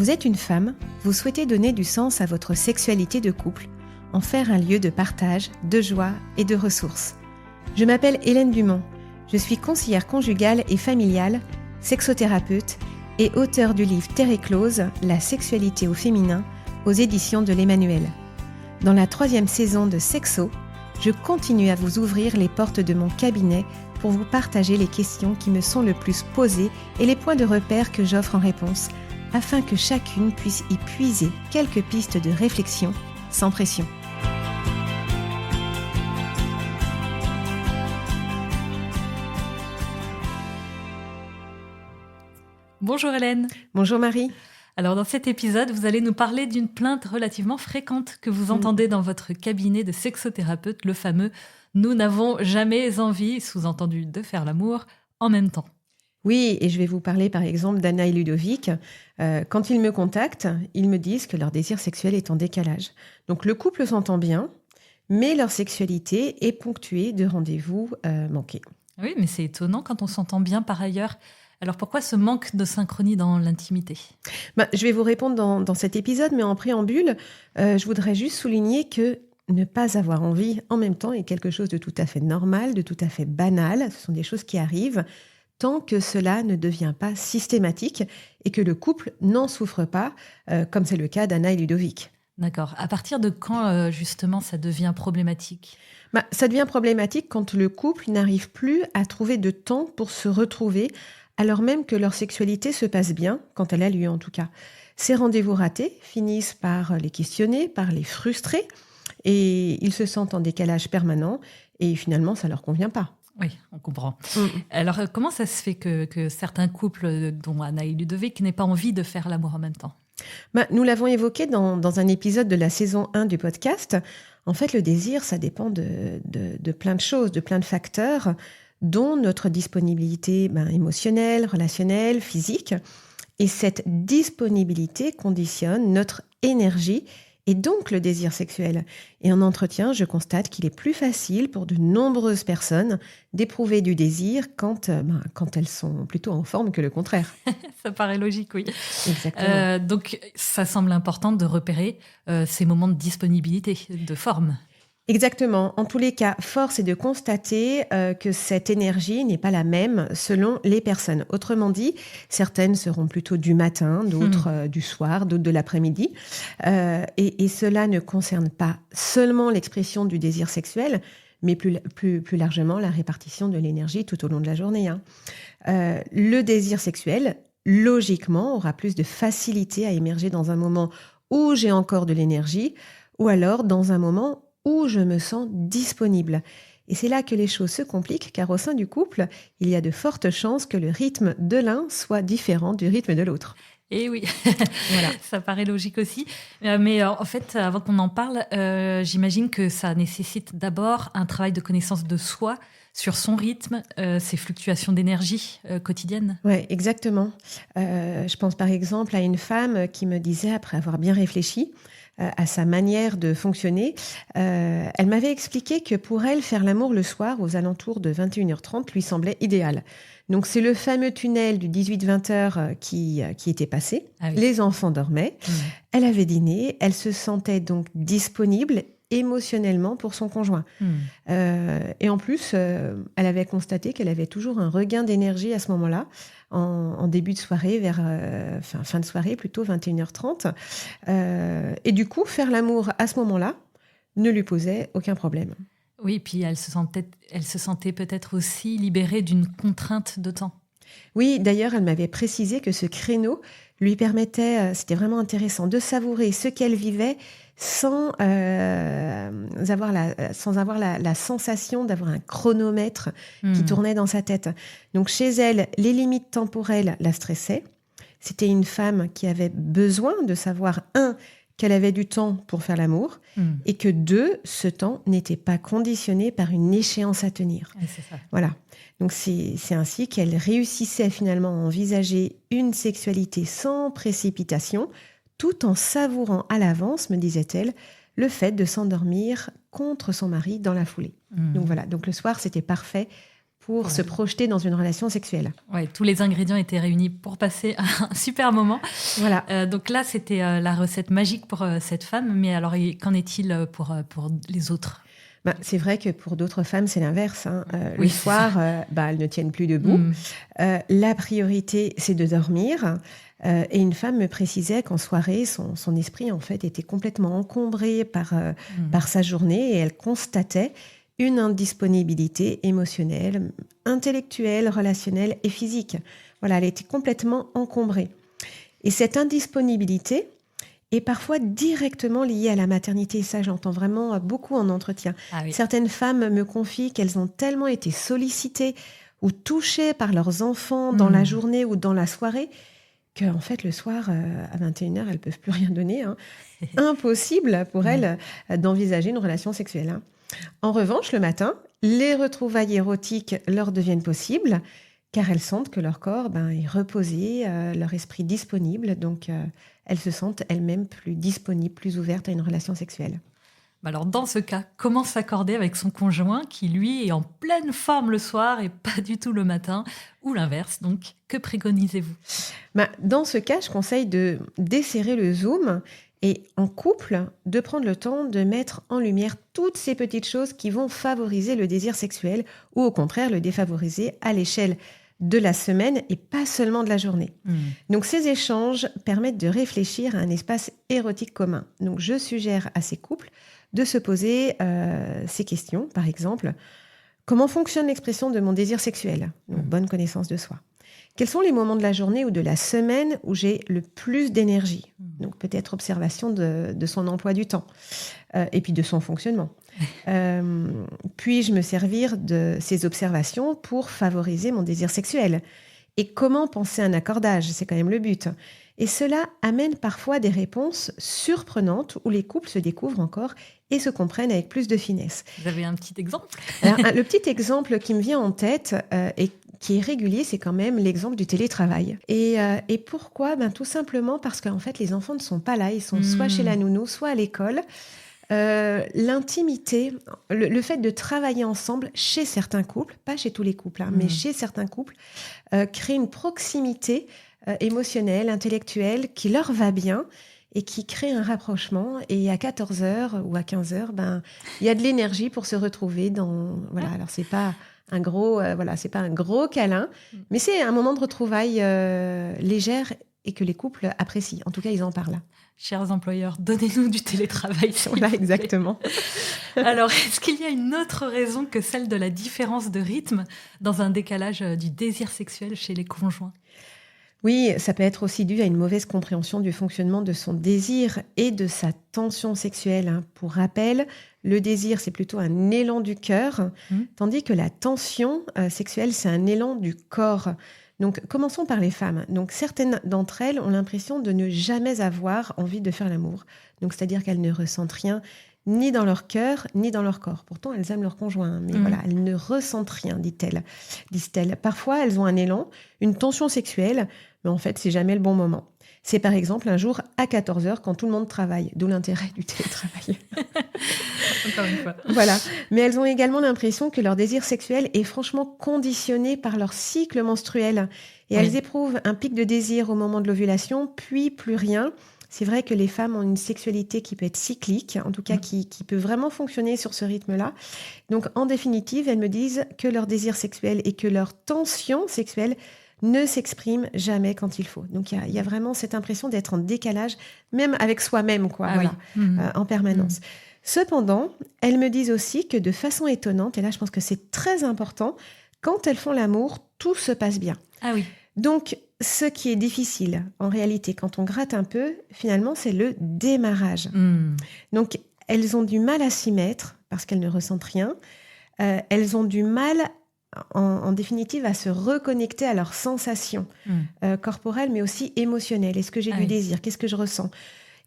Vous êtes une femme, vous souhaitez donner du sens à votre sexualité de couple, en faire un lieu de partage, de joie et de ressources. Je m'appelle Hélène Dumont, je suis conseillère conjugale et familiale, sexothérapeute et auteure du livre Terre éclose, la sexualité au féminin, aux éditions de l'Emmanuel. Dans la 3e saison de Sexo, je continue à vous ouvrir les portes de mon cabinet pour vous partager les questions qui me sont le plus posées et les points de repère que j'offre en réponse, afin que chacune puisse y puiser quelques pistes de réflexion sans pression. Bonjour Hélène. Bonjour Marie. Alors dans cet épisode, vous allez nous parler d'une plainte relativement fréquente que vous entendez dans votre cabinet de sexothérapeute, le fameux « Nous n'avons jamais envie », sous-entendu de faire l'amour, en même temps. Oui, et je vais vous parler par exemple d'Anna et Ludovic. Quand ils me contactent, ils me disent que leur désir sexuel est en décalage. Donc le couple s'entend bien, mais leur sexualité est ponctuée de rendez-vous manqués. Oui, mais c'est étonnant quand on s'entend bien par ailleurs. Alors pourquoi ce manque de synchronie dans l'intimité ? Je vais vous répondre dans cet épisode, mais en préambule, je voudrais juste souligner que ne pas avoir envie en même temps est quelque chose de tout à fait normal, de tout à fait banal. Ce sont des choses qui arrivent tant que cela ne devient pas systématique et que le couple n'en souffre pas, comme c'est le cas d'Anna et Ludovic. D'accord. À partir de quand, justement, ça devient problématique ? Ça devient problématique quand le couple n'arrive plus à trouver de temps pour se retrouver, alors même que leur sexualité se passe bien, quand elle a lieu en tout cas. Ces rendez-vous ratés finissent par les questionner, par les frustrer, et ils se sentent en décalage permanent, et finalement, ça ne leur convient pas. Oui, on comprend. Alors, comment ça se fait que certains couples, dont Anna et Ludovic, n'aient pas envie de faire l'amour en même temps ? Nous l'avons évoqué dans un épisode de la saison 1 du podcast. En fait, le désir, ça dépend de plein de choses, de plein de facteurs, dont notre disponibilité émotionnelle, relationnelle, physique. Et cette disponibilité conditionne notre énergie et donc le désir sexuel. Et en entretien, je constate qu'il est plus facile pour de nombreuses personnes d'éprouver du désir quand elles sont plutôt en forme que le contraire. Ça paraît logique, oui. Exactement. Donc, ça semble important de repérer ces moments de disponibilité, de forme. Exactement. En tous les cas, force est de constater que cette énergie n'est pas la même selon les personnes. Autrement dit, certaines seront plutôt du matin, d'autres du soir, d'autres de l'après-midi. Et cela ne concerne pas seulement l'expression du désir sexuel, mais plus largement la répartition de l'énergie tout au long de la journée. Le désir sexuel, logiquement, aura plus de facilité à émerger dans un moment où j'ai encore de l'énergie, ou alors dans un moment où je me sens disponible. Et c'est là que les choses se compliquent, car au sein du couple, il y a de fortes chances que le rythme de l'un soit différent du rythme de l'autre. Et oui, voilà. Ça paraît logique aussi. Mais en fait, avant qu'on en parle, j'imagine que ça nécessite d'abord un travail de connaissance de soi, sur son rythme, ses fluctuations d'énergie quotidiennes. Oui, exactement. Je pense par exemple à une femme qui me disait, après avoir bien réfléchi, à sa manière de fonctionner. Elle m'avait expliqué que pour elle, faire l'amour le soir aux alentours de 21h30 lui semblait idéal. Donc c'est le fameux tunnel du 18-20 heures qui était passé. Ah oui. Les enfants dormaient. Elle avait dîné. Elle se sentait donc disponible émotionnellement pour son conjoint. Et en plus, elle avait constaté qu'elle avait toujours un regain d'énergie à ce moment-là, en début de soirée, vers fin de soirée, plutôt 21h30. Et du coup, faire l'amour à ce moment-là ne lui posait aucun problème. Oui, puis elle se sentait peut-être aussi libérée d'une contrainte de temps. Oui, d'ailleurs, elle m'avait précisé que ce créneau lui permettait, c'était vraiment intéressant, de savourer ce qu'elle vivait sans avoir la sensation d'avoir un chronomètre qui tournait dans sa tête. Donc chez elle, les limites temporelles la stressaient. C'était une femme qui avait besoin de savoir, 1, qu'elle avait du temps pour faire l'amour, et que 2, ce temps n'était pas conditionné par une échéance à tenir. Oui, c'est ça. Voilà. Donc c'est ainsi qu'elle réussissait finalement à envisager une sexualité sans précipitation, tout en savourant à l'avance, me disait-elle, le fait de s'endormir contre son mari dans la foulée. Donc voilà, donc le soir, c'était parfait pour se projeter dans une relation sexuelle. Ouais, tous les ingrédients étaient réunis pour passer un super moment. Voilà. Donc là, c'était la recette magique pour cette femme. Mais alors, qu'en est-il pour les autres ? C'est vrai que pour d'autres femmes, c'est l'inverse. Oui, le soir, elles ne tiennent plus debout. La priorité, c'est de dormir. Et une femme me précisait qu'en soirée, son esprit, en fait, était complètement encombré par sa journée et elle constatait une indisponibilité émotionnelle, intellectuelle, relationnelle et physique. Voilà, elle était complètement encombrée. Et cette indisponibilité est parfois directement liée à la maternité. Et ça, j'entends vraiment beaucoup en entretien. Ah oui. Certaines femmes me confient qu'elles ont tellement été sollicitées ou touchées par leurs enfants dans la journée ou dans la soirée qu'en fait, le soir, à 21h, elles ne peuvent plus rien donner. Impossible pour elles d'envisager une relation sexuelle. En revanche, le matin, les retrouvailles érotiques leur deviennent possibles car elles sentent que leur corps est reposé, leur esprit disponible. Donc, elles se sentent elles-mêmes plus disponibles, plus ouvertes à une relation sexuelle. Alors, dans ce cas, comment s'accorder avec son conjoint qui, lui, est en pleine forme le soir et pas du tout le matin, ou l'inverse? Donc, que préconisez-vous? Dans ce cas, je conseille de desserrer le zoom et en couple, de prendre le temps de mettre en lumière toutes ces petites choses qui vont favoriser le désir sexuel ou au contraire le défavoriser à l'échelle de la semaine et pas seulement de la journée. Donc ces échanges permettent de réfléchir à un espace érotique commun. Donc je suggère à ces couples de se poser ces questions, par exemple, comment fonctionne l'expression de mon désir sexuel? Donc bonne connaissance de soi. Quels sont les moments de la journée ou de la semaine où j'ai le plus d'énergie? Donc peut-être observation de son emploi du temps et puis de son fonctionnement. Puis-je me servir de ces observations pour favoriser mon désir sexuel? Et comment penser à un accordage? C'est quand même le but. Et cela amène parfois des réponses surprenantes où les couples se découvrent encore et se comprennent avec plus de finesse. Vous avez un petit exemple? Alors, le petit exemple qui me vient en tête et qui est régulier, c'est quand même l'exemple du télétravail. Et pourquoi? Tout simplement parce qu'en fait, les enfants ne sont pas là. Ils sont soit chez la nounou, soit à l'école. L'intimité, le fait de travailler ensemble chez certains couples, pas chez tous les couples, mais chez certains couples, crée une proximité émotionnelle, intellectuelle qui leur va bien et qui crée un rapprochement. Et à 14h ou à 15h, il y a de l'énergie pour se retrouver dans... Voilà, alors c'est pas un gros, c'est pas un gros câlin, mais c'est un moment de retrouvailles légère et que les couples apprécient. En tout cas, ils en parlent. Chers employeurs, donnez-nous du télétravail. Voilà, exactement. Alors, est-ce qu'il y a une autre raison que celle de la différence de rythme dans un décalage du désir sexuel chez les conjoints? Oui, ça peut être aussi dû à une mauvaise compréhension du fonctionnement de son désir et de sa tension sexuelle. Pour rappel, le désir, c'est plutôt un élan du cœur, tandis que la tension sexuelle, c'est un élan du corps. Donc, commençons par les femmes. Donc, certaines d'entre elles ont l'impression de ne jamais avoir envie de faire l'amour. Donc, c'est-à-dire qu'elles ne ressentent rien ni dans leur cœur, ni dans leur corps. Pourtant, elles aiment leur conjoint, mais voilà, elles ne ressentent rien, disent-elles. Parfois, elles ont un élan, une tension sexuelle, mais en fait, c'est jamais le bon moment. C'est par exemple un jour à 14h quand tout le monde travaille, d'où l'intérêt du télétravail. Encore une fois. Voilà. Mais elles ont également l'impression que leur désir sexuel est franchement conditionné par leur cycle menstruel. Et elles éprouvent un pic de désir au moment de l'ovulation, puis plus rien. C'est vrai que les femmes ont une sexualité qui peut être cyclique, en tout cas qui peut vraiment fonctionner sur ce rythme-là. Donc, en définitive, elles me disent que leur désir sexuel et que leur tension sexuelle ne s'expriment jamais quand il faut. Donc, il y a vraiment cette impression d'être en décalage, même avec soi-même, en permanence. Cependant, elles me disent aussi que de façon étonnante, et là, je pense que c'est très important, quand elles font l'amour, tout se passe bien. Ah oui. Donc, ce qui est difficile, en réalité, quand on gratte un peu, finalement, c'est le démarrage. Donc, elles ont du mal à s'y mettre parce qu'elles ne ressentent rien. Elles ont du mal, en définitive, à se reconnecter à leurs sensations corporelles, mais aussi émotionnelles. Est-ce que j'ai du désir? Qu'est-ce que je ressens?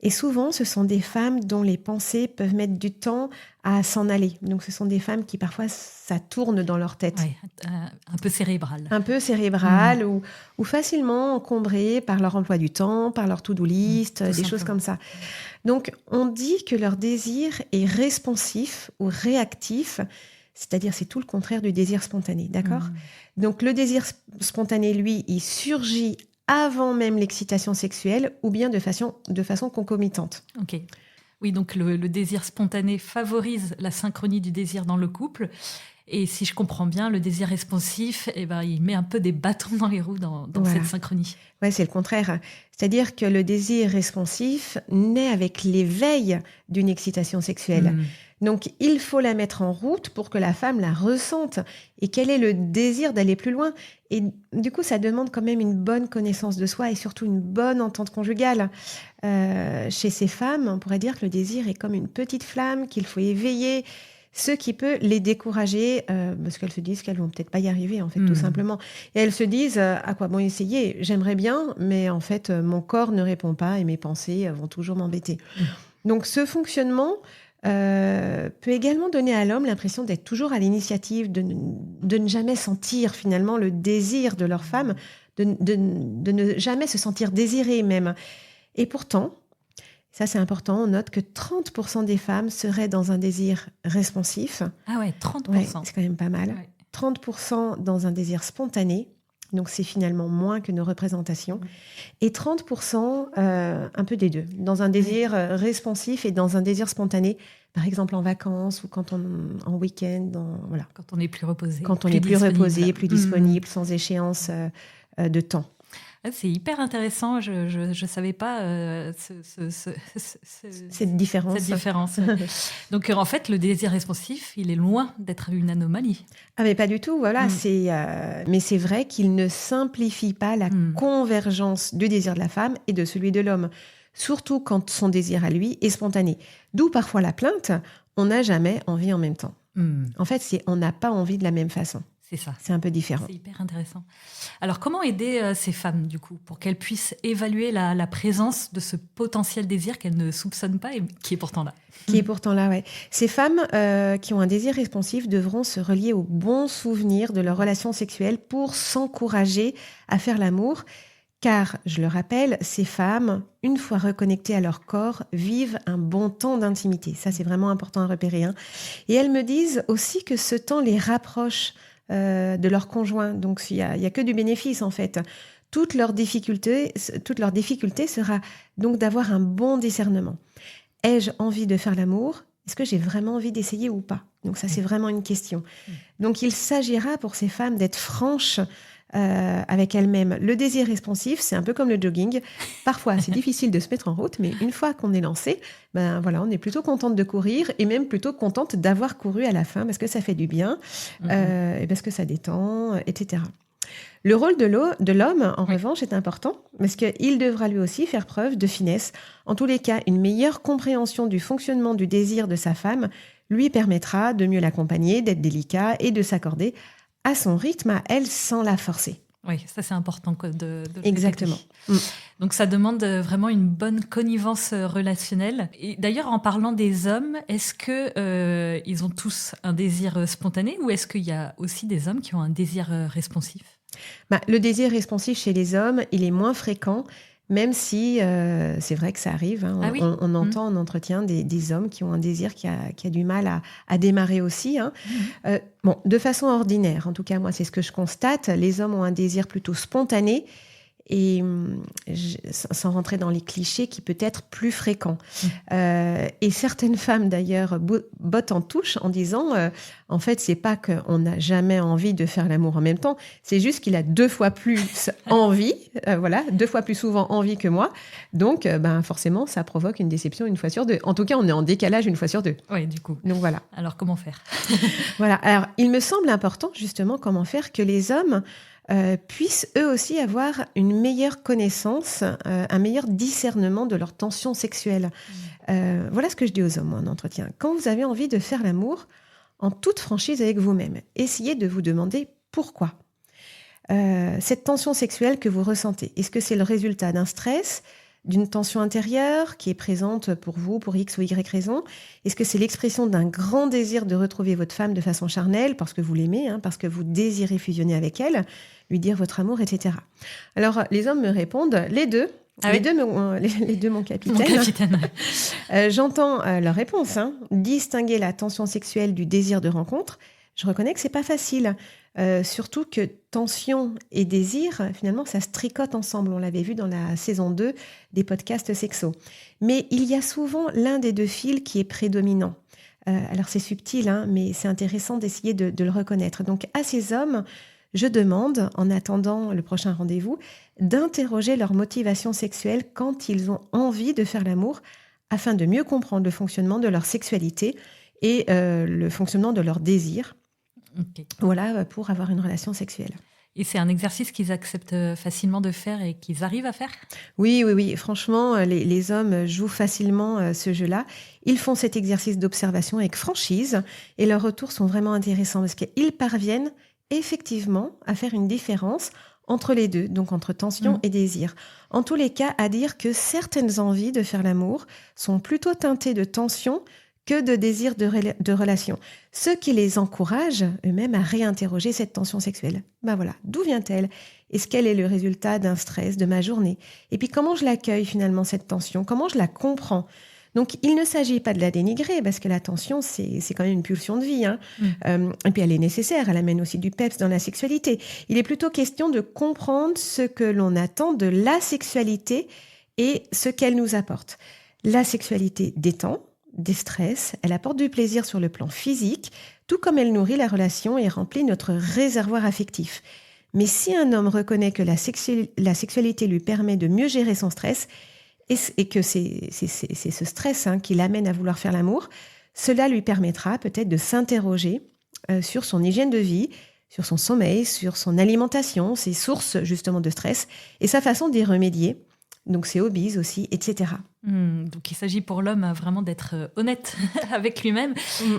Et souvent, ce sont des femmes dont les pensées peuvent mettre du temps à s'en aller. Donc, ce sont des femmes qui, parfois, ça tourne dans leur tête. Ouais, un peu cérébral. Un peu cérébral ou facilement encombrées par leur emploi du temps, par leur to-do list, des choses comme ça. Donc, on dit que leur désir est responsif ou réactif, c'est-à-dire c'est tout le contraire du désir spontané, d'accord ? Donc le désir spontané, lui, il surgit avant même l'excitation sexuelle ou bien de façon concomitante. Ok. Oui, donc le désir spontané favorise la synchronie du désir dans le couple. Et si je comprends bien, le désir responsif, il met un peu des bâtons dans les roues dans cette synchronie. Oui, c'est le contraire. C'est-à-dire que le désir responsif naît avec l'éveil d'une excitation sexuelle. Donc, il faut la mettre en route pour que la femme la ressente et qu'elle ait le désir d'aller plus loin. Et du coup, ça demande quand même une bonne connaissance de soi et surtout une bonne entente conjugale. Chez ces femmes, on pourrait dire que le désir est comme une petite flamme qu'il faut éveiller, ce qui peut les décourager parce qu'elles se disent qu'elles vont peut-être pas y arriver, en fait, tout simplement. Et elles se disent à quoi bon essayer ? J'aimerais bien, mais en fait, mon corps ne répond pas et mes pensées vont toujours m'embêter. Donc, ce fonctionnement peut également donner à l'homme l'impression d'être toujours à l'initiative, de ne jamais sentir finalement le désir de leur femme, de ne jamais se sentir désiré même. Et pourtant, ça c'est important, on note que 30% des femmes seraient dans un désir responsif. Ah ouais, 30%. Ouais, c'est quand même pas mal. Ouais. 30% dans un désir spontané, donc c'est finalement moins que nos représentations. Et 30%, un peu des deux, dans un désir responsif et dans un désir spontané, par exemple en vacances ou quand en week-end, voilà. Quand on est plus reposé. Quand on est plus reposé, plus disponible, sans échéance de temps. C'est hyper intéressant, je savais pas cette différence. Donc en fait, le désir responsif, il est loin d'être une anomalie. Ah mais pas du tout, voilà. Mais c'est vrai qu'il ne simplifie pas la convergence du désir de la femme et de celui de l'homme, surtout quand son désir à lui est spontané. D'où parfois la plainte, on n'a jamais envie en même temps. En fait, on n'a pas envie de la même façon. C'est ça. C'est un peu différent. C'est hyper intéressant. Alors, comment aider ces femmes, du coup, pour qu'elles puissent évaluer la présence de ce potentiel désir qu'elles ne soupçonnent pas et qui est pourtant là ? Qui est pourtant là, ouais. Ces femmes qui ont un désir responsif devront se relier aux bons souvenirs de leur relation sexuelle pour s'encourager à faire l'amour. Car, je le rappelle, ces femmes, une fois reconnectées à leur corps, vivent un bon temps d'intimité. Ça, c'est vraiment important à repérer. Et elles me disent aussi que ce temps les rapproche de leur conjoint. Donc, il y a que du bénéfice, en fait. Toute leur difficulté sera donc d'avoir un bon discernement. Ai-je envie de faire l'amour ? Est-ce que j'ai vraiment envie d'essayer ou pas ? Donc, ça, c'est vraiment une question. Donc, il s'agira pour ces femmes d'être franches avec elles-mêmes. Le désir responsif, c'est un peu comme le jogging. Parfois, c'est difficile de se mettre en route, mais une fois qu'on est lancé, on est plutôt contente de courir et même plutôt contente d'avoir couru à la fin parce que ça fait du bien et parce que ça détend, etc. Le rôle de l'homme, en revanche, est important parce qu'il devra lui aussi faire preuve de finesse. En tous les cas, une meilleure compréhension du fonctionnement du désir de sa femme lui permettra de mieux l'accompagner, d'être délicat et de s'accorder à son rythme, à elle, sans la forcer. Oui, ça c'est important de Exactement. Donc ça demande vraiment une bonne connivence relationnelle. Et d'ailleurs, en parlant des hommes, est-ce que ils ont tous un désir spontané ou est-ce qu'il y a aussi des hommes qui ont un désir responsif ? Le désir responsif chez les hommes, il est moins fréquent, même si c'est vrai que ça arrive. On entend en entretien des hommes qui ont un désir qui a du mal à démarrer aussi. De façon ordinaire, en tout cas, moi, c'est ce que je constate. Les hommes ont un désir plutôt spontané et sans rentrer dans les clichés, qui peut être plus fréquent. Et certaines femmes, d'ailleurs, bottent en touche en disant en fait, c'est pas qu'on n'a jamais envie de faire l'amour en même temps, c'est juste qu'il a 2 fois plus envie, 2 fois plus souvent envie que moi. Donc, forcément, ça provoque une déception une fois sur 2. En tout cas, on est en décalage une fois sur 2. Oui, du coup. Donc, voilà. Alors, comment faire ? Voilà. Alors, il me semble important, justement, comment faire que les hommes puissent eux aussi avoir une meilleure connaissance, un meilleur discernement de leur tension sexuelle. Voilà ce que je dis aux hommes, moi, en entretien. Quand vous avez envie de faire l'amour, en toute franchise avec vous-même, essayez de vous demander pourquoi. Cette tension sexuelle que vous ressentez, est-ce que c'est le résultat d'un stress, d'une tension intérieure qui est présente pour vous, pour X ou Y raison ? Est-ce que c'est l'expression d'un grand désir de retrouver votre femme de façon charnelle, parce que vous l'aimez, parce que vous désirez fusionner avec elle, lui dire votre amour, etc. Alors, les hommes me répondent, les deux. Les deux, mon capitaine. Mon capitaine. J'entends leur réponse. Distinguer la tension sexuelle du désir de rencontre. Je reconnais que c'est pas facile. Surtout que tension et désir, finalement, ça se tricote ensemble. On l'avait vu dans la saison 2 des podcasts sexo. Mais il y a souvent l'un des deux fils qui est prédominant. Alors c'est subtil, hein, mais c'est intéressant d'essayer de le reconnaître. Donc à ces hommes, je demande, en attendant le prochain rendez-vous, d'interroger leur motivation sexuelle quand ils ont envie de faire l'amour, afin de mieux comprendre le fonctionnement de leur sexualité et le fonctionnement de leur désir. Ok. Voilà, pour avoir une relation sexuelle. Et c'est un exercice qu'ils acceptent facilement de faire et qu'ils arrivent à faire? Oui. Franchement, les hommes jouent facilement ce jeu-là. Ils font cet exercice d'observation avec franchise et leurs retours sont vraiment intéressants parce qu'ils parviennent effectivement à faire une différence entre les deux, donc entre tension et désir. En tous les cas, à dire que certaines envies de faire l'amour sont plutôt teintées de tension que de désir de relation. Ce qui les encourage eux-mêmes à réinterroger cette tension sexuelle. Ben voilà, d'où vient-elle? Est-ce qu'elle est le résultat d'un stress de ma journée? Et puis comment je l'accueille finalement cette tension? Comment je la comprends? Donc il ne s'agit pas de la dénigrer parce que la tension c'est quand même une pulsion de vie. Hein. Et puis elle est nécessaire, elle amène aussi du peps dans la sexualité. Il est plutôt question de comprendre ce que l'on attend de la sexualité et ce qu'elle nous apporte. La sexualité détend, déstresse, elle apporte du plaisir sur le plan physique, tout comme elle nourrit la relation et remplit notre réservoir affectif. Mais si un homme reconnaît que la sexualité lui permet de mieux gérer son stress, et que c'est ce stress qui l'amène à vouloir faire l'amour, cela lui permettra peut-être de s'interroger sur son hygiène de vie, sur son sommeil, sur son alimentation, ses sources justement de stress, et sa façon d'y remédier. Donc ses hobbies aussi, etc. Donc il s'agit pour l'homme vraiment d'être honnête avec lui-même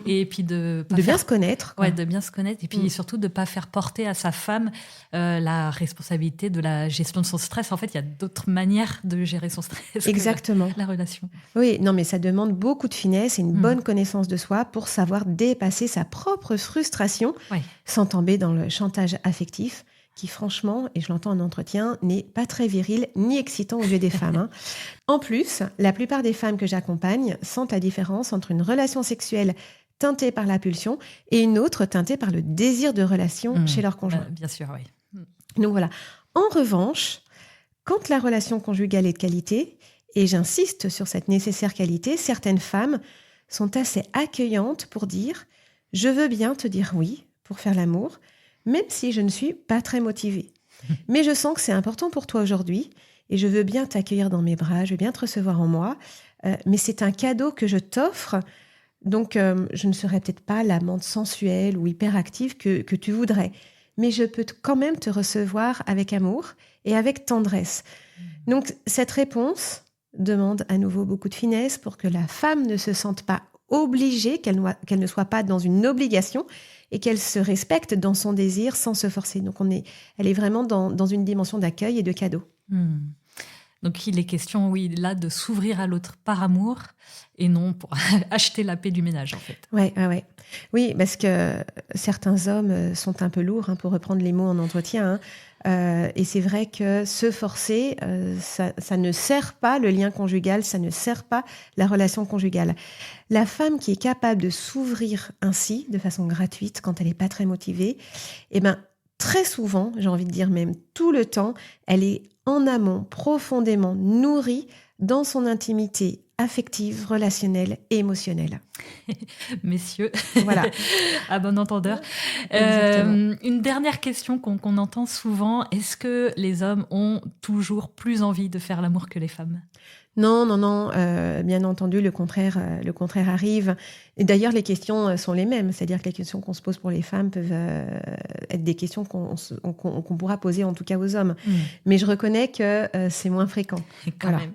et puis de bien se connaître. Ouais, de bien se connaître et puis surtout de ne pas faire porter à sa femme la responsabilité de la gestion de son stress. En fait, il y a d'autres manières de gérer son stress. Exactement. Que la relation. Oui, non, mais ça demande beaucoup de finesse et une bonne connaissance de soi pour savoir dépasser sa propre frustration sans tomber dans le chantage affectif, qui franchement, et je l'entends en entretien, n'est pas très viril ni excitant aux yeux des femmes. Hein. En plus, la plupart des femmes que j'accompagne sentent la différence entre une relation sexuelle teintée par la pulsion et une autre teintée par le désir de relation chez leur conjoint. Bien sûr, oui. Donc voilà. En revanche, quand la relation conjugale est de qualité, et j'insiste sur cette nécessaire qualité, certaines femmes sont assez accueillantes pour dire « je veux bien te dire oui pour faire l'amour », même si je ne suis pas très motivée. Mais je sens que c'est important pour toi aujourd'hui et je veux bien t'accueillir dans mes bras, je veux bien te recevoir en moi, mais c'est un cadeau que je t'offre, donc je ne serai peut-être pas l'amante sensuelle ou hyperactive que tu voudrais, mais je peux quand même te recevoir avec amour et avec tendresse. Donc cette réponse demande à nouveau beaucoup de finesse pour que la femme ne se sente pas obligée, qu'elle ne soit pas dans une obligation, et qu'elle se respecte dans son désir sans se forcer. Donc elle est vraiment dans une dimension d'accueil et de cadeau. Donc il est question, oui, là, de s'ouvrir à l'autre par amour et non pour acheter la paix du ménage, en fait. Ouais. Oui, parce que certains hommes sont un peu lourds, pour reprendre les mots en entretien. Et c'est vrai que se forcer, ça ne sert pas le lien conjugal, ça ne sert pas la relation conjugale. La femme qui est capable de s'ouvrir ainsi, de façon gratuite, quand elle n'est pas très motivée, très souvent, j'ai envie de dire même tout le temps, elle est en amont, profondément nourrie dans son intimité affective, relationnelle et émotionnelle. Messieurs, voilà. À bon entendeur. Une dernière question qu'on entend souvent, est-ce que les hommes ont toujours plus envie de faire l'amour que les femmes ? Non, bien entendu, le contraire arrive. Et d'ailleurs, les questions sont les mêmes, c'est-à-dire que les questions qu'on se pose pour les femmes peuvent être des questions qu'on pourra poser en tout cas aux hommes. Mais je reconnais que c'est moins fréquent. Quand même.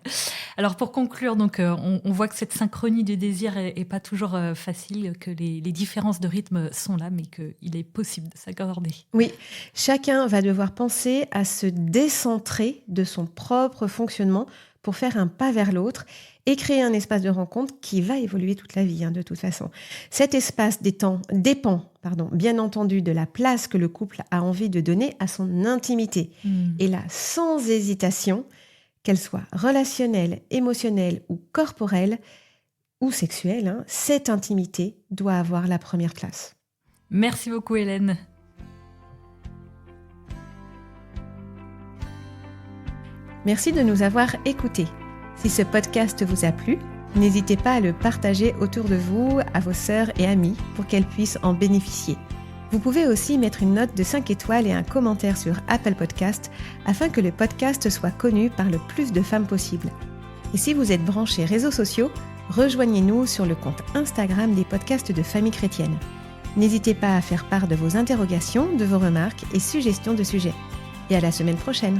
Alors pour conclure, donc, on voit que cette synchronie du désir est pas toujours facile, que les différences de rythme sont là, mais qu'il est possible de s'accorder. Oui, chacun va devoir penser à se décentrer de son propre fonctionnement pour faire un pas vers l'autre et créer un espace de rencontre qui va évoluer toute la vie, de toute façon. Cet espace dépend, bien entendu, de la place que le couple a envie de donner à son intimité. Et là, sans hésitation, qu'elle soit relationnelle, émotionnelle ou corporelle ou sexuelle, cette intimité doit avoir la première place. Merci beaucoup Hélène. Merci de nous avoir écoutés. Si ce podcast vous a plu, n'hésitez pas à le partager autour de vous, à vos sœurs et amis, pour qu'elles puissent en bénéficier. Vous pouvez aussi mettre une note de 5 étoiles et un commentaire sur Apple Podcast afin que le podcast soit connu par le plus de femmes possible. Et si vous êtes branchés réseaux sociaux, rejoignez-nous sur le compte Instagram des podcasts de Famille Chrétienne. N'hésitez pas à faire part de vos interrogations, de vos remarques et suggestions de sujets. Et à la semaine prochaine.